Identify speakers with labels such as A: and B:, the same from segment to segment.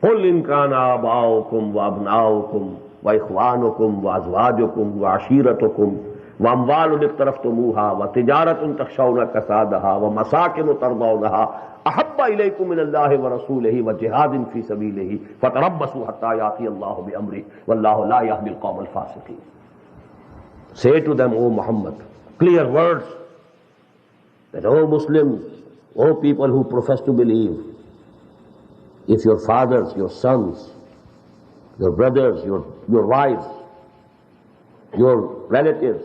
A: قل ان كان آباؤكم وابناؤكم واخوانكم وازواجكم وعشيرتكم واموال اقترفتموها وتجارة تخشون كسادها ومساكن ترضونها احب اليكم من الله ورسوله وجهاد في سبيله فتربصوا حتى ياتي الله بامره والله لا يهدي القوم الفاسقين. Say to them, O Muhammad, clear words, that O Muslims, O people who profess to believe, if your fathers, your sons, your brothers, your wives, your relatives,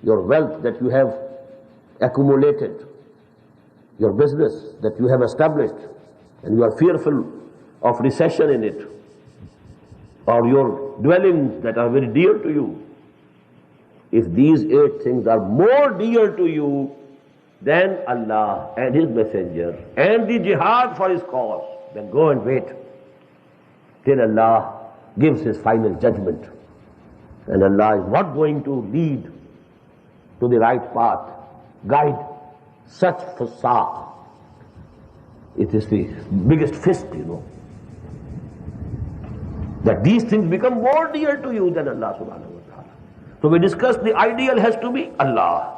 A: your wealth that you have accumulated, your business that you have established, and you are fearful of recession in it, or your dwellings that are very dear to you, if these 8 things are more dear to you than Allah and His Messenger and the jihad for His cause, then go and wait till Allah gives His final judgment. And Allah is not going to lead to the right path, guide such fusaq. It is the biggest fist, that these things become more dear to you than Allah subhanahu wa ta'ala. So we discussed the ideal has to be Allah.